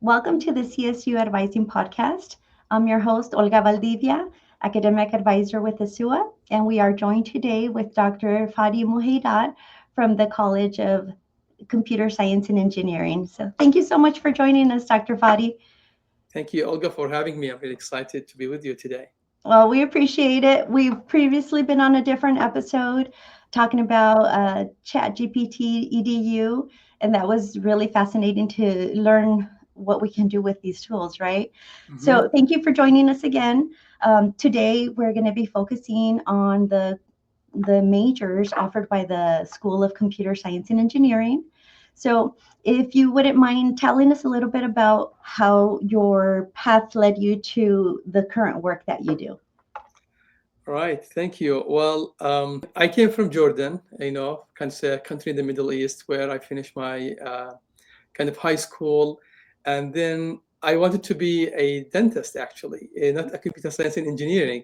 Welcome to the CSU Advising Podcast. I'm your host, Olga Valdivia, Academic Advisor with the SUA, and we are joined today with Dr. Fadi Muheidat from the College of Computer Science and Engineering. So thank you so much for joining us, Dr. Fadi. Thank you, Olga, for having me. I'm really excited to be with you today. Well, we appreciate it. We've previously been on a different episode talking about ChatGPT EDU, and that was really fascinating to learn what we can do with these tools, right? hmm So, thank you for joining us again. Today, we're going to be focusing on the majors offered by the School of Computer Science and Engineering. So, if you wouldn't mind telling us a little bit about how your path led you to the current work that you do. All right, thank you. Well, I came from Jordan, kind of a country in the Middle East where I finished my kind of high school. And then I wanted to be a dentist, actually, not a computer science and engineering.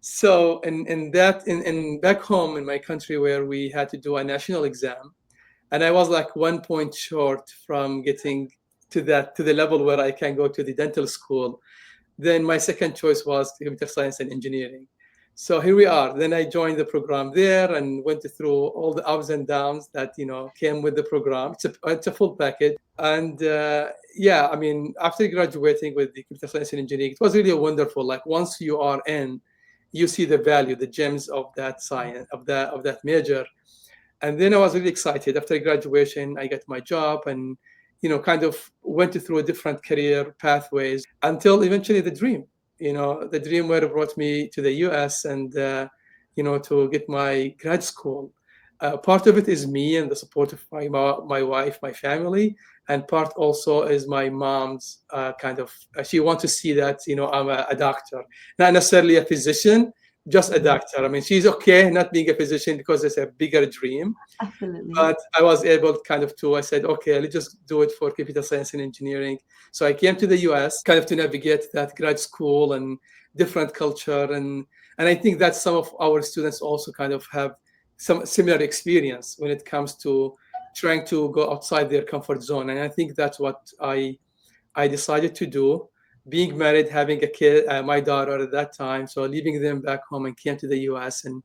So, in back home in my country where we had to do a national exam, and I was like 1 point short from getting to the level where I can go to the dental school. Then my second choice was computer science and engineering. So here we are. Then I joined the program there and went through all the ups and downs that came with the program. It's a full package. And yeah, I mean, after graduating with the computer science and engineering, it was really wonderful. Like once you are in, you see the value, the gems of that science, of that major. And then I was really excited. After graduation, I got my job and kind of went through different career pathways until eventually the dream where it brought me to the US and to get my grad school. Part of it is me and the support of my wife, my family, and part also is my mom's she wants to see that I'm a doctor, not necessarily a physician, just a doctor. I mean, she's okay not being a physician because it's a bigger dream. Absolutely. But I was able I said, okay, let's just do it for computer science and engineering. So I came to the US kind of to navigate that grad school and different culture. And I think that some of our students also kind of have some similar experience when it comes to trying to go outside their comfort zone. And I think that's what I decided to do. Being married, having a kid, my daughter at that time, so leaving them back home and came to the US and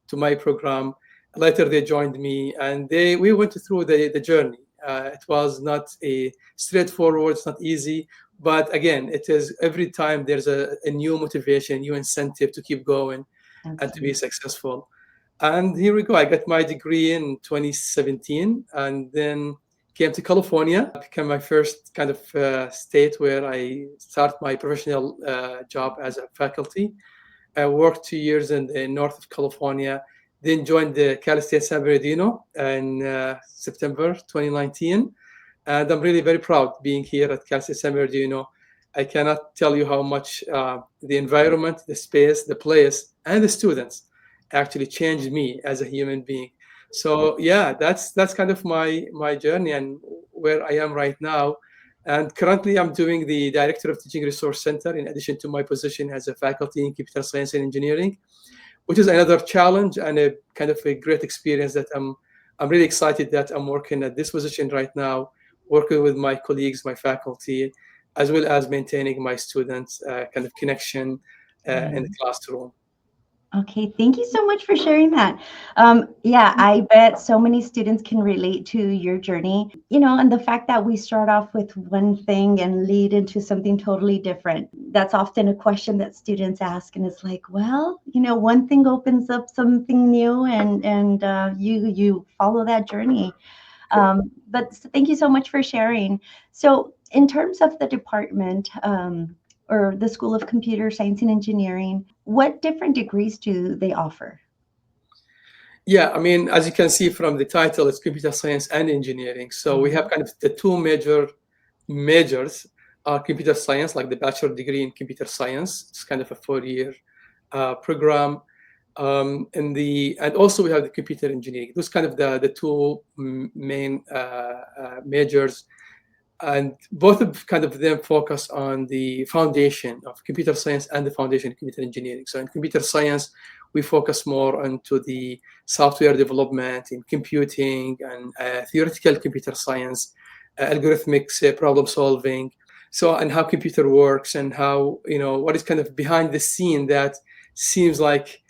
to my program. Later, they joined me, and we went through the journey. It was not a straightforward, it's not easy, but again, it is every time there's a new motivation, new incentive to keep going and to be Absolutely. successful. And here we go. I got my degree in 2017, and then came to California, became my first kind of state where I start my professional job as a faculty. I worked 2 years in the north of California, then joined the Cal State San Bernardino in September 2019. And I'm really very proud being here at Cal State San Bernardino. I cannot tell you how much the environment, the space, the place, and the students actually changed me as a human being. So yeah, that's kind of my journey and where I am right now. And currently, I'm doing the Director of Teaching Resource Center in addition to my position as a faculty in computer science and engineering, which is another challenge and a kind of a great experience that I'm really excited that I'm working at this position right now, working with my colleagues, my faculty, as well as maintaining my students' kind of connection in the classroom. Okay, thank you so much for sharing that. Yeah, I bet so many students can relate to your journey, and the fact that we start off with one thing and lead into something totally different. That's often a question that students ask, and it's like, well, one thing opens up something new, and you follow that journey. Correct. But thank you so much for sharing. So, in terms of the department, or the School of Computer Science and Engineering, what different degrees do they offer? Yeah, I mean, as you can see from the title, it's computer science and engineering. So we have Mhm. kind of the two major majors are computer science, like the bachelor degree in computer science. It's kind of a 4 year program. And also we have the computer engineering. Those kind of the two main majors, and both of kind of them focus on the foundation of computer science and the foundation of computer engineering. So in computer science, we focus more onto the software development in computing and theoretical computer science, algorithmic problem solving. So, and how computer works, and how, what is kind of behind the scene that seems like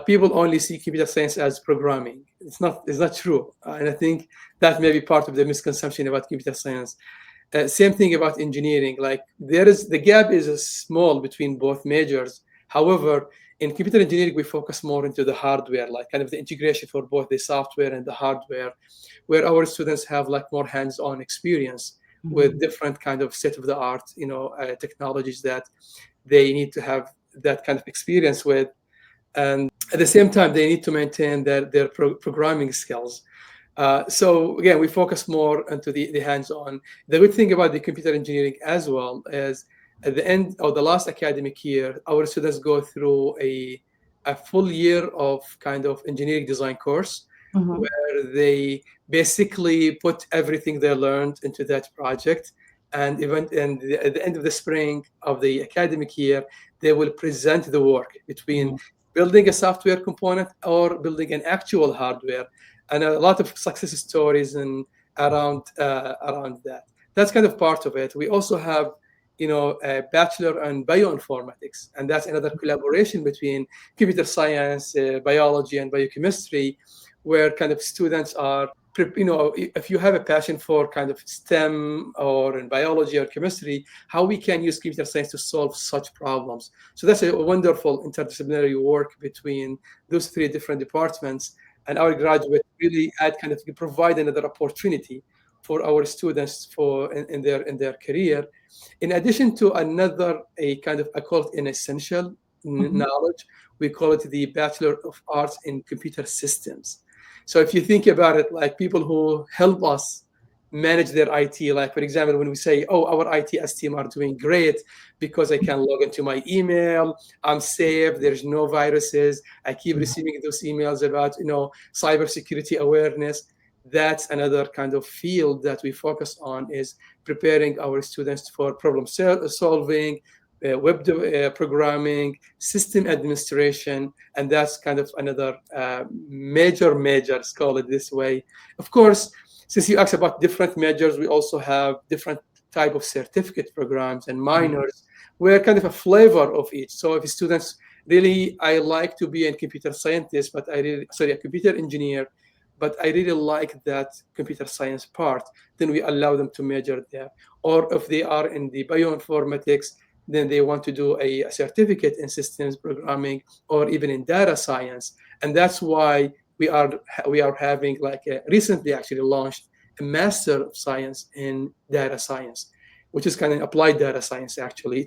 people only see computer science as programming. It's not true. And I think that may be part of the misconception about computer science. Same thing about engineering. Like, the gap is small between both majors. However, in computer engineering, we focus more into the hardware, like kind of the integration for both the software and the hardware, where our students have like more hands-on experience with different kind of state-of-the-art, technologies that they need to have that kind of experience with. And at the same time, they need to maintain their programming skills. So again, we focus more into the hands-on. The good thing about the computer engineering as well is, at the end of the last academic year, our students go through a full year of kind of engineering design course, where they basically put everything they learned into that project. And at the end of the spring of the academic year, they will present the work between building a software component or building an actual hardware, and a lot of success stories and around that. That's kind of part of it. We also have, a bachelor in bioinformatics, and that's another collaboration between computer science, biology, and biochemistry, where kind of students are, if you have a passion for kind of STEM or in biology or chemistry, how we can use computer science to solve such problems. So that's a wonderful interdisciplinary work between those three different departments. And our graduates really provide another opportunity for our students in their career, in addition to another, I call it an essential knowledge. We call it the Bachelor of Arts in Computer Systems. So if you think about it, like people who help us manage their IT, like for example, when we say, oh, our ITS team are doing great because I can log into my email, I'm safe, there's no viruses, I keep receiving those emails about, cybersecurity awareness. That's another kind of field that we focus on, is preparing our students for problem solving, programming, system administration, and that's kind of another major, let's call it this way. Of course, since you asked about different majors, we also have different type of certificate programs and minors, where kind of a flavor of each. So if students really, I like to be a computer scientist, but a computer engineer, but I really like that computer science part, then we allow them to major there. Or if they are in the bioinformatics, then they want to do a certificate in systems programming or even in data science. And that's why we are having, like, recently actually launched a Master of Science in Data Science, which is kind of applied data science. Actually,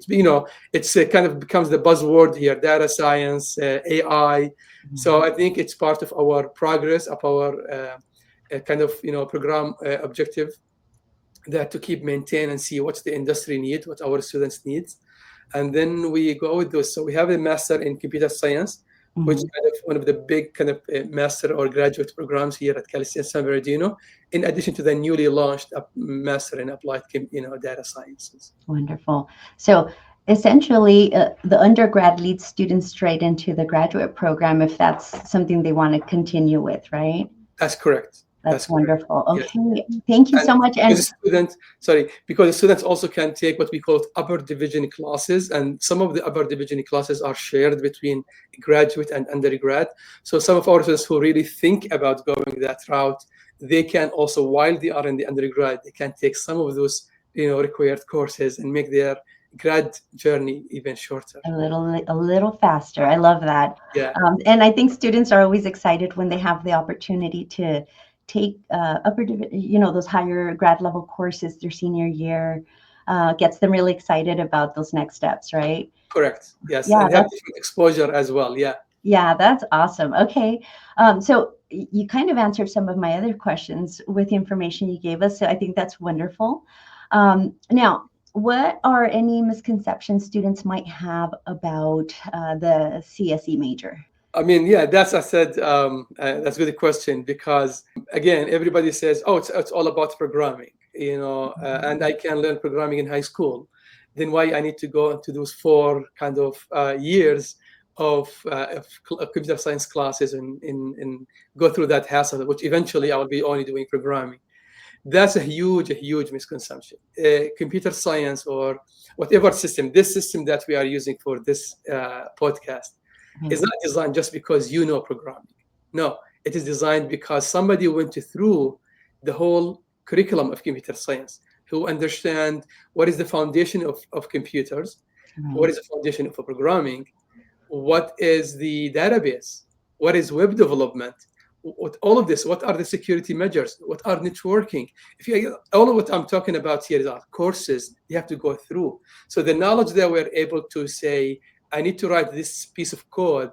it's kind of becomes the buzzword here: data science, AI. So I think it's part of our progress, of our kind of program objective, that to keep maintain and see what's the industry need, what our students need, and then we go with those. So we have a master in computer science, which is kind of one of the big kind of master or graduate programs here at Cal State San Bernardino, in addition to the newly launched master in applied data sciences. Wonderful. So essentially, the undergrad leads students straight into the graduate program if that's something they want to continue with, right? That's correct. That's wonderful. Yes. Okay, thank you so much. And because the students also can take what we call upper division classes, and some of the upper division classes are shared between graduate and undergrad. So some of our students who really think about going that route, they can also, while they are in the undergrad, they can take some of those required courses and make their grad journey even shorter. A little faster. I love that. Yeah. And I think students are always excited when they have the opportunity to take those higher grad level courses their senior year. Gets them really excited about those next steps, right? Correct. Yes. Yeah, and they have different exposure as well. Yeah. Yeah, that's awesome. Okay. So you kind of answered some of my other questions with the information you gave us. So I think that's wonderful. Now, what are any misconceptions students might have about the CSE major? I mean, yeah, that's a good question, because again, everybody says, oh, it's all about programming, and I can learn programming in high school. Then why I need to go into those 4 kind of years of computer science classes and go through that hassle, which eventually I will be only doing programming. That's a huge misconception. Computer science or whatever system, this system that we are using for this podcast is Right. not designed just because you know programming. No, it is designed because somebody went through the whole curriculum of computer science, who understand what is the foundation of computers, what Right. is the foundation of programming, what is the database, what is web development, what all of this, what are the security measures, what are networking. If you all of what I'm talking about here is our courses you have to go through. So the knowledge that we're able to say, I need to write this piece of code,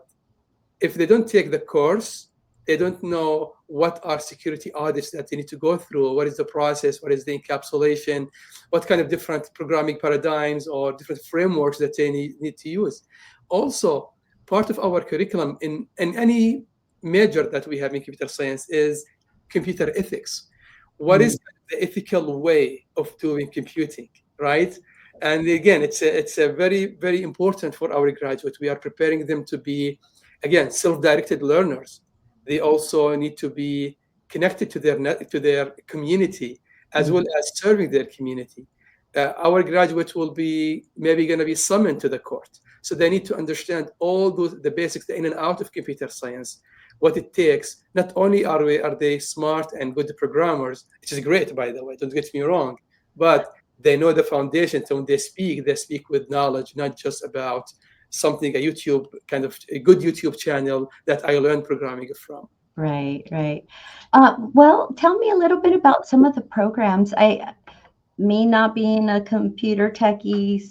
if they don't take the course, they don't know what are security audits that they need to go through, what is the process, what is the encapsulation, what kind of different programming paradigms or different frameworks that they need to use. Also, part of our curriculum in any major that we have in computer science is computer ethics. What Mm. is the ethical way of doing computing, right? And again, it's a very, very important for our graduates. We are preparing them to be, again, self-directed learners. They also need to be connected to their to their community, as well Mm. as serving their community. Our graduates will be maybe going to be summoned to the court, so they need to understand all those the basics, the in and out of computer science, what it takes. Not only are they smart and good programmers, which is great, by the way, don't get me wrong, but they know the foundation. So when they speak with knowledge, not just about something, a YouTube kind of a good YouTube channel that I learned programming from. Right, right. Well, tell me a little bit about some of the programs. Me not being a computer techie,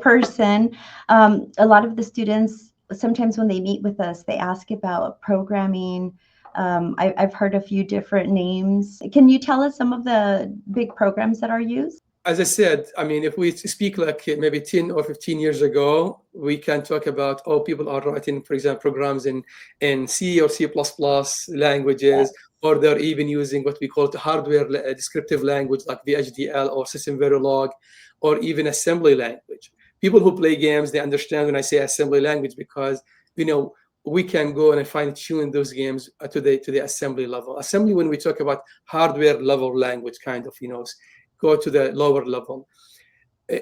person, a lot of the students, sometimes when they meet with us, they ask about programming. I've heard a few different names. Can you tell us some of the big programs that are used? As I said, I mean, if we speak like maybe 10 or 15 years ago, we can talk about, oh, people are writing, for example, programs in C or C++ languages, or they're even using what we call the hardware descriptive language like VHDL or System Verilog, or even assembly language. People who play games, they understand when I say assembly language because, we can go and fine tune those games to the assembly level. Assembly, when we talk about hardware level language, kind of, go to the lower level.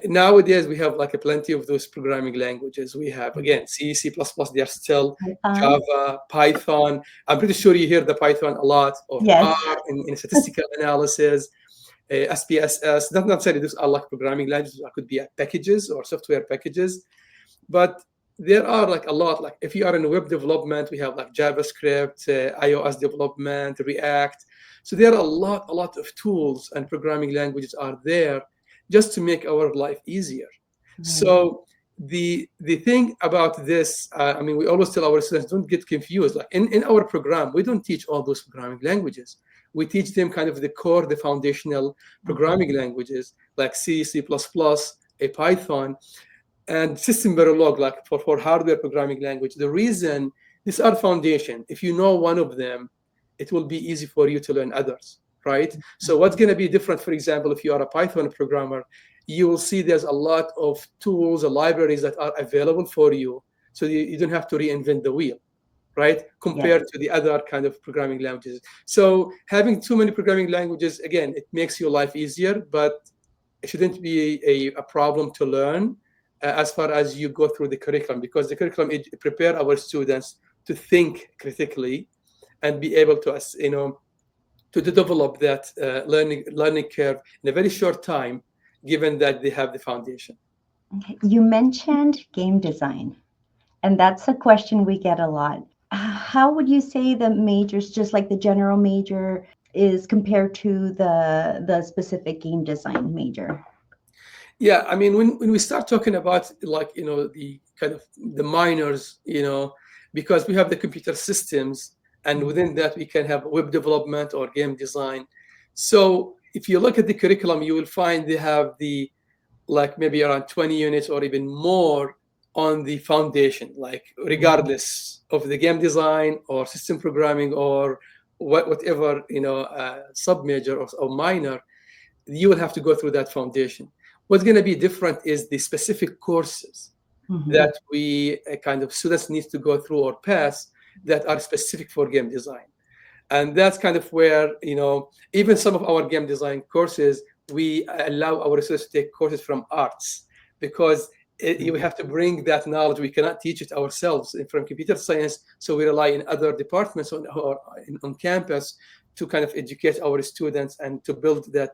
Nowadays, we have like a plenty of those programming languages. We have, again, C, C++, they are still Python? Java, Python. I'm pretty sure you hear the Python a lot, or Yes. R in statistical analysis, SPSS. Not necessarily those are like programming languages. It could be packages or software packages. But there are like a lot, like if you are in web development, we have like JavaScript, iOS development, React. So there are a lot of tools and programming languages are there just to make our life easier. Right. So the thing about this, I mean, we always tell our students, don't get confused. Like in our program, we don't teach all those programming languages. We teach them kind of the core, the foundational programming languages like C, C++, a Python, and system Verilog, like for hardware programming language. The reason these are foundation. If you know one of them, it will be easy for you to learn others, right? So what's going to be different, for example, if you are a Python programmer, you will see there's a lot of tools and libraries that are available for you. So you don't have to reinvent the wheel, right? Yes. Compared to the other kind of programming languages. So having too many programming languages, again, it makes your life easier, but it shouldn't be a problem to learn as far as you go through the curriculum, because the curriculum prepare our students to think critically and be able to, to develop that learning curve in a very short time, given that they have the foundation. Okay. You mentioned game design, and that's a question we get a lot. How would you say the majors, just like the general major, is compared to the specific game design major? Yeah, I mean, when we start talking about like, the kind of the minors, because we have the computer systems, and Mm. within that we can have web development or game design. So if you look at the curriculum, you will find they have the like maybe around 20 units or even more on the foundation, like regardless of the game design or system programming or whatever, sub major or minor, you will have to go through that foundation. What's going to be different is the specific courses Mhm. that we kind of students need to go through or pass that are specific for game design. And that's kind of where, even some of our game design courses, we allow our students to take courses from arts, because you have to bring that knowledge. We cannot teach it ourselves from computer science, so we rely on other departments on campus to kind of educate our students and to build that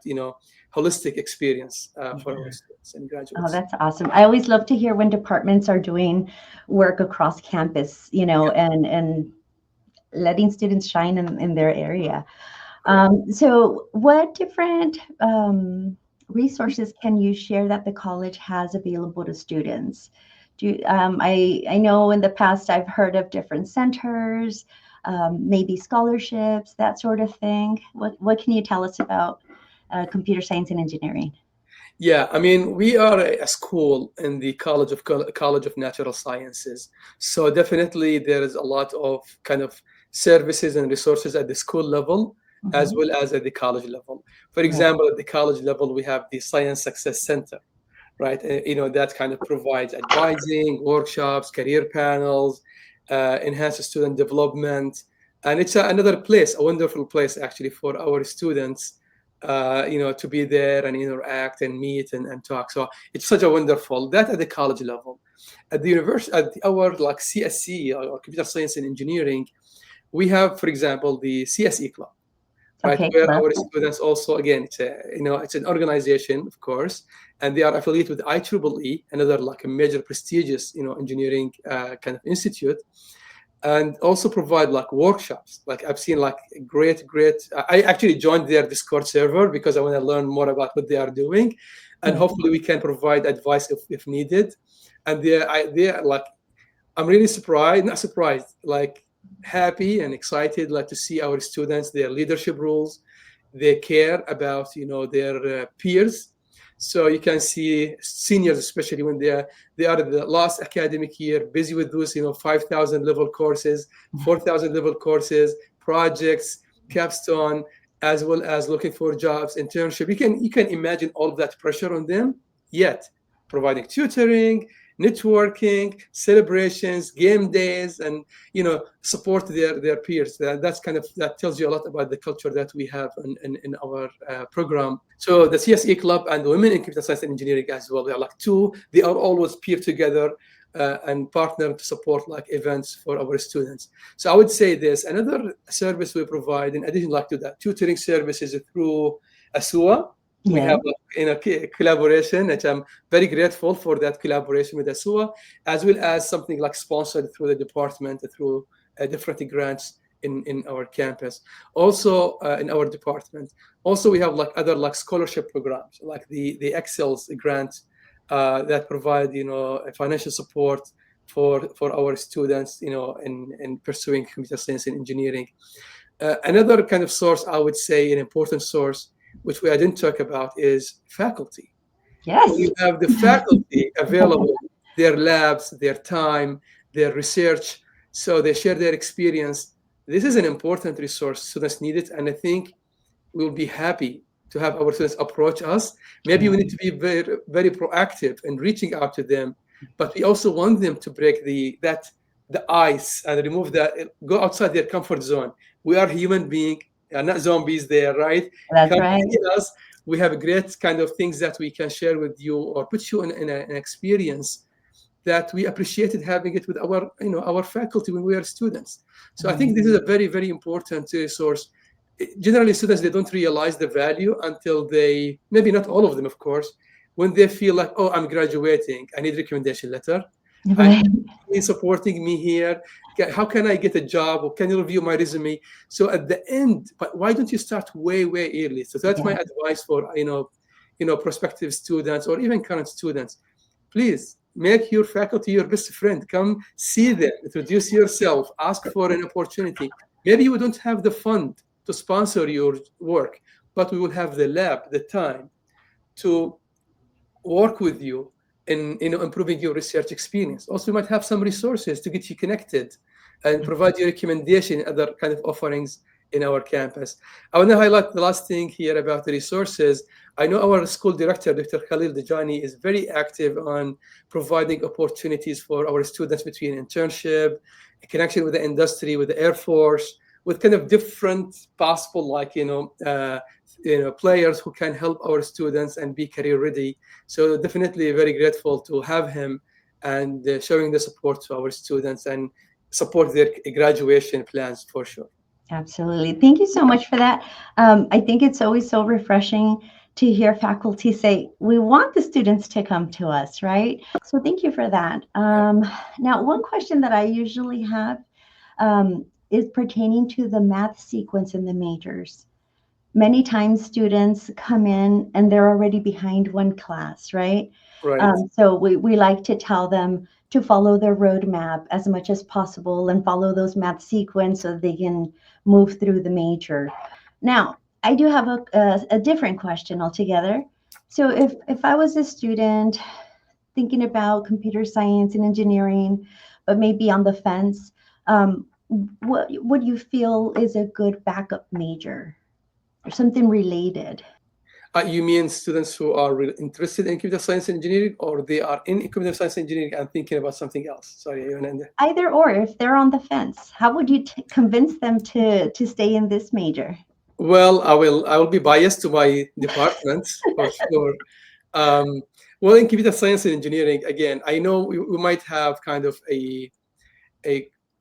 holistic experience for our students and Oh, graduates. that's awesome. I always love to hear when departments are doing work across campus, Yeah, and letting students shine in their area. correct. So, what different resources can you share that the college has available to students? I know in the past I've heard of different centers, maybe scholarships, that sort of thing. What can you tell us about computer science and engineering? Yeah, I mean, we are a school in the College of Natural Sciences, so definitely there is a lot of kind of services and resources at the school level as Hmm. well as at the college level. For Right. example, at the college level, we have the Science Success Center, right? That kind of provides advising, workshops, career panels, enhances student development, and it's another place, a wonderful place actually for our students, to be there and interact and meet and talk. So it's such a wonderful that at the college level. At the university, at our like CSC or Computer Science and Engineering, we have, for example, the CSE Club, right? Okay, Where love. our students also, again, it's an organization, of course, and they are affiliated with IEEE, another like a major prestigious, engineering kind of institute, and also provide like workshops. Like I've seen like great. I actually joined their Discord server because I want to learn more about what they are doing, and Yeah. hopefully we can provide advice if needed. And they are like, I'm really surprised, not surprised, like happy and excited, like to see our students, their leadership roles, they care about, their peers. So you can see seniors, especially when they are in the last academic year, busy with those, 5,000 level courses, 4,000 level courses, projects, capstone, as well as looking for jobs, internship. You can imagine all of that pressure on them. Yet providing tutoring, networking, celebrations, game days, and support their peers. That tells you a lot about the culture that we have in our program. So the CSE Club and Women in Computer Science and Engineering as well. They are like two. They are always peer together. And partner to support like events for our students. So I would say this another service we provide in addition like to that tutoring services through ASUA. We Yeah. have collaboration, and I'm very grateful for that collaboration with ASUA, as well as something like sponsored through the department through different grants in our campus. Also in our department. Also, we have like other like scholarship programs, like the Excels grant that provide financial support for our students, in pursuing computer science and engineering. Another kind of source, I would say, an important source, which I didn't talk about, is faculty. When Yes. you have the faculty available, their labs, their time, their research, so they share their experience. This is an important resource. Students need it, and I think we'll be happy to have our students approach us. Maybe we need to be very, very proactive in reaching out to them, but we also want them to break the ice and remove that, go outside their comfort zone. We are human beings, are not zombies there, right? That's Come right. see us. We have great kind of things that we can share with you or put you in an experience that we appreciated having it with our faculty when we are students. So I think this is a very, very important source. Generally, students, they don't realize the value until they, maybe not all of them, of course, when they feel like, oh, I'm graduating, I need a recommendation letter. I Right. need supporting me here. How can I get a job? Or can you review my resume? So at the end, but why don't you start way, way early? So that's my Yeah. advice for prospective students or even current students. Please make your faculty your best friend. Come see them, introduce yourself, ask for an opportunity. Maybe you don't have the fund to sponsor your work, but we will have the lab, the time to work with you in improving your research experience. Also, we might have some resources to get you connected and provide you recommendation, other kind of offerings in our campus. I want to highlight the last thing here about the resources. I know our school director, Dr. Khalil Dajani, is very active on providing opportunities for our students between internship, connection with the industry, with the Air Force, with kind of different possible, like, players who can help our students and be career ready. So definitely very grateful to have him, and showing the support to our students and support their graduation plans for sure. Absolutely. Thank you so much for that. I think it's always so refreshing to hear faculty say, we want the students to come to us, right? So thank you for that. Now, one question that I usually have is pertaining to the math sequence in the majors. Many times students come in and they're already behind one class, right? Right. So we like to tell them to follow their roadmap as much as possible and follow those math sequence so they can move through the major. Now, I do have a different question altogether. So if I was a student thinking about computer science and engineering, but maybe on the fence, what would you feel is a good backup major or something related? You mean students who are really interested in computer science and engineering, or they are in computer science and engineering and thinking about something else? Sorry, Yolanda. Either or, if they're on the fence, how would you convince them to stay in this major? Well, I will be biased to my department for sure. Um, well, in computer science and engineering, again, I know we might have kind of a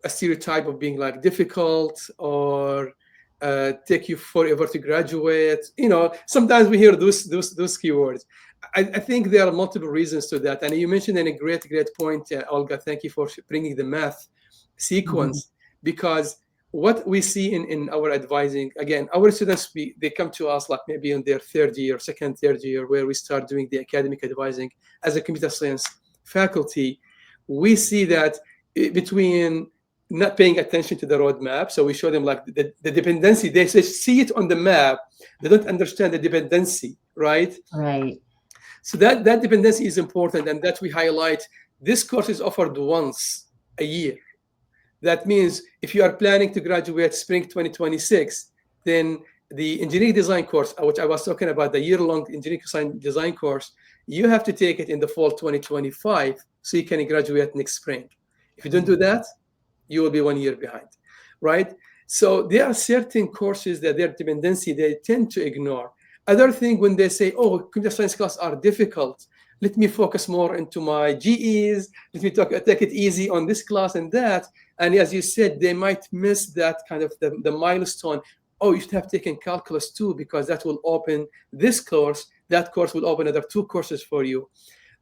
a stereotype of being like difficult, or take you forever to graduate. Sometimes we hear those keywords. I think there are multiple reasons to that, and you mentioned in a great point, Olga. Thank you for bringing the math Mhm. sequence, because what we see in our advising, again, our students, they come to us like maybe in their third year, where we start doing the academic advising as a computer science faculty. We see that between not paying attention to the roadmap. So we show them like the dependency. They say, see it on the map. They don't understand the dependency, right? Right. So that dependency is important, and that we highlight. This course is offered once a year. That means if you are planning to graduate spring 2026, then the engineering design course, which I was talking about, the year-long engineering design course, you have to take it in the fall 2025 so you can graduate next spring. If you don't do that, you will be 1 year behind, right? So there are certain courses that their dependency they tend to ignore. Other thing, when they say, "Oh, computer science classes are difficult. Let me focus more into my GEs. Let me take it easy on this class and that." And as you said, they might miss that kind of the milestone. Oh, you should have taken calculus too, because that will open this course. That course will open another two courses for you.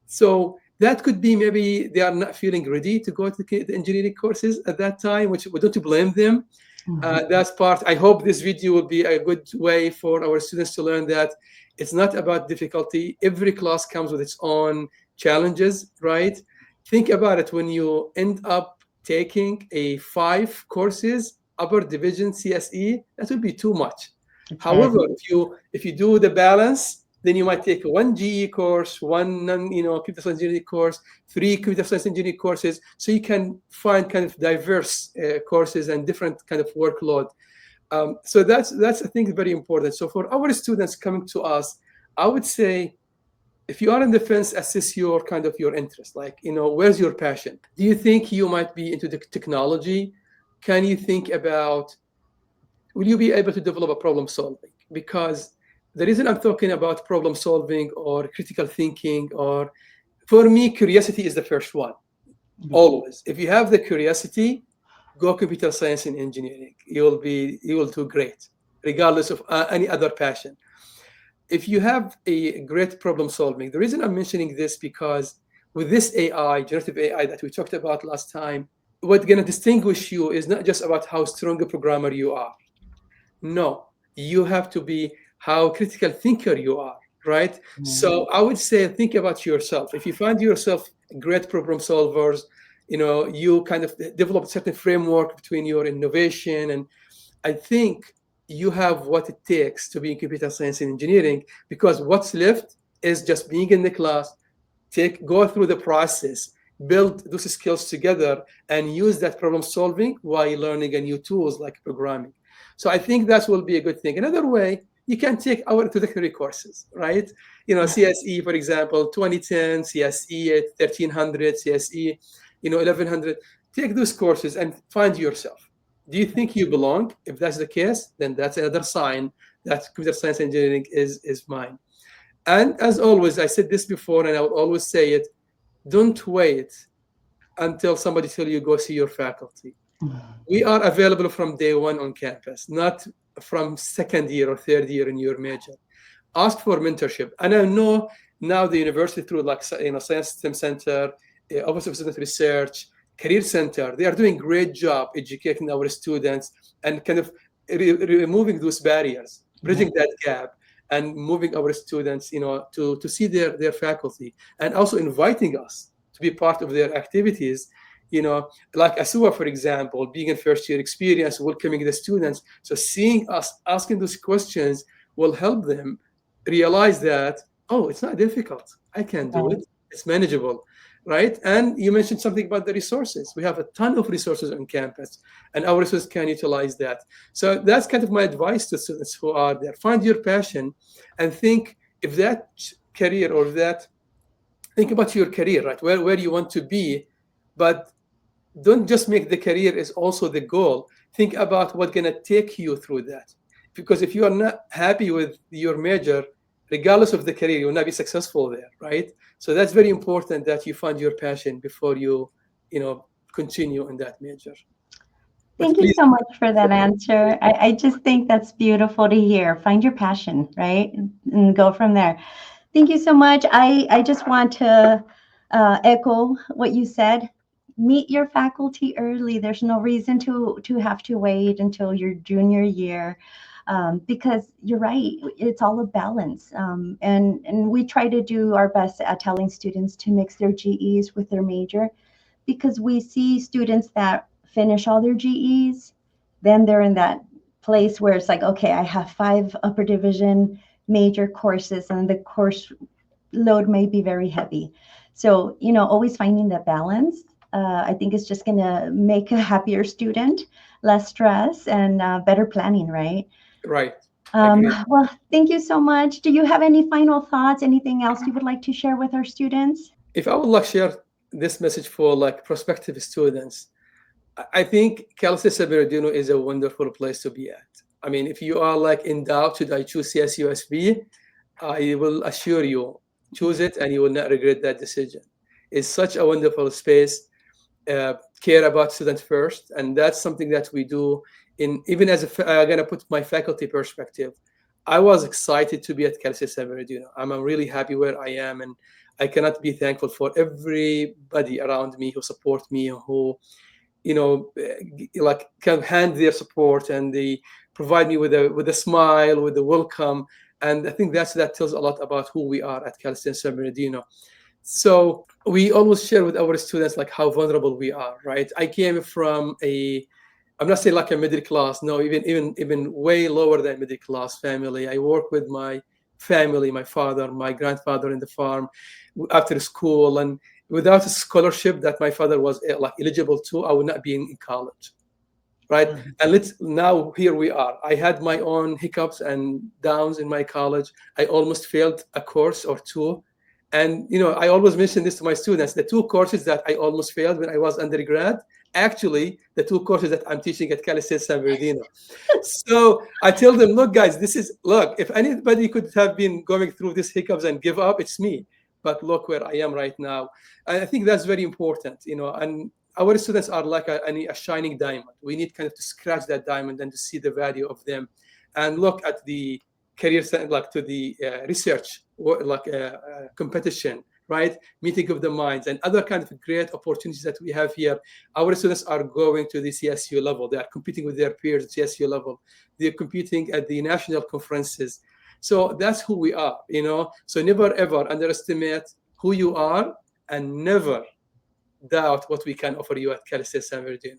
So that could be maybe they are not feeling ready to go to the engineering courses at that time, which we don't blame them. Mhm. That's part. I hope this video will be a good way for our students to learn that it's not about difficulty. Every class comes with its own challenges, right? Think about it, when you end up taking a 5 courses upper division CSE, that would be too much. It's However, heavy. if you do the balance, then you might take one GE course, one computer science engineering course, 3 computer science engineering courses, so you can find kind of diverse courses and different kind of workload. So that's I think very important. So for our students coming to us, I would say, if you are in the fence, assess your kind of your interest. Like, where's your passion? Do you think you might be into the technology? Can you think about, will you be able to develop a problem solving? Because the reason I'm talking about problem solving or critical thinking, or for me, curiosity is the first one. Always. If you have the curiosity, go computer science and engineering. You will do great, regardless of any other passion. If you have a great problem solving, the reason I'm mentioning this, because with this AI, generative AI that we talked about last time, what's going to distinguish you is not just about how strong a programmer you are. No, you have to be how critical thinker you are, right? Mhm. So I would say, think about yourself. If you find yourself great problem solvers, you kind of develop a certain framework between your innovation, and I think you have what it takes to be in computer science and engineering, because what's left is just being in the class, go through the process, build those skills together, and use that problem solving while learning a new tools like programming. So I think that will be a good thing. Another way, you can take our introductory courses, right? CSE, for example, 2010, CSE 1300, CSE, 1100. Take those courses and find yourself. Do you think you belong? If that's the case, then that's another sign that computer science engineering is mine. And as always, I said this before and I will always say it, don't wait until somebody tell you go see your faculty. We are available from day one on campus, not from second year or third year in your major. Ask for mentorship. And I know now the university through like Science System Center, Office of Student Research, Career Center, they are doing great job educating our students and kind of removing those barriers, bridging that gap, and moving our students, to see their faculty, and also inviting us to be part of their activities. Like ASUA, for example, being in first year experience, welcoming the students. So seeing us asking those questions will help them realize that, oh, it's not difficult. I can do Right. it. It's manageable, right? And you mentioned something about the resources. We have a ton of resources on campus, and our resources can utilize that. So that's kind of my advice to students who are there. Find your passion and think if that career or that, think about your career, right? Where you want to be, but don't just make the career is also the goal. Think about what's going to take you through that. Because if you are not happy with your major, regardless of the career, you will not be successful there, right? So that's very important that you find your passion before continue in that major. But Thank you please, so much for that answer. I just think that's beautiful to hear. Find your passion, right? And go from there. Thank you so much. I just want to echo what you said. Meet your faculty early. There's no reason to have to wait until your junior year, because you're right. It's all a balance, and we try to do our best at telling students to mix their GEs with their major, because we see students that finish all their GEs, then they're in that place where it's like, okay, I have 5 upper division major courses, and the course load may be very heavy. So, always finding that balance, I think is just going to make a happier student, less stress, and better planning, right? right, agree. Well, thank you so much. Do you have any final thoughts? Anything else you would like to share with our students? If I would like share this message for like prospective students, I think Calcis Bernardino is a wonderful place to be at. I mean, if you are like in doubt, should I choose CSUSB? I will assure you, choose it and you will not regret that decision. It's such a wonderful space. Care about students first, and that's something that we do. In even as I'm gonna put my faculty perspective, I was excited to be at Calcis Bernardino. I'm really happy where I am, and I cannot be thankful for everybody around me who support me, who like can hand their support, and they provide me with a smile, with a welcome. And I think that tells a lot about who we are at Cal State San Bernardino. So we always share with our students like how vulnerable we are, right? I came from I'm not saying like a middle class, no, even way lower than middle class family. I work with my family, my father, my grandfather in the farm after school, and without a scholarship that my father was like eligible to, I would not be in college, right? And now here we are. I had my own hiccups and downs in my college. I almost failed a course or two. And I always mention this to my students: the 2 courses that I almost failed when I was undergrad, actually the 2 courses that I'm teaching at Cal State San Bernardino. So I tell them, look, guys, if anybody could have been going through these hiccups and give up, it's me. But look where I am right now. And I think that's very important, and our students are like a shining diamond. We need kind of to scratch that diamond and to see the value of them, and look at the career center, like to the research, competition, right? Meeting of the minds and other kind of great opportunities that we have here. Our students are going to the CSU level. They are competing with their peers at CSU level. They're competing at the national conferences. So that's who we are, So never ever underestimate who you are, and never doubt what we can offer you at Cal State San Bernardino.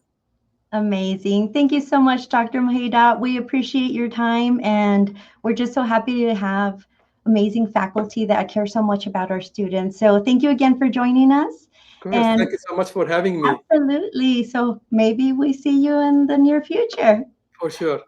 Amazing. Thank you so much, Dr. Muheidat. We appreciate your time, and we're just so happy to have amazing faculty that care so much about our students. So thank you again for joining us. Of course, And thank you so much for having me. absolutely. So maybe we see you in the near future. For sure.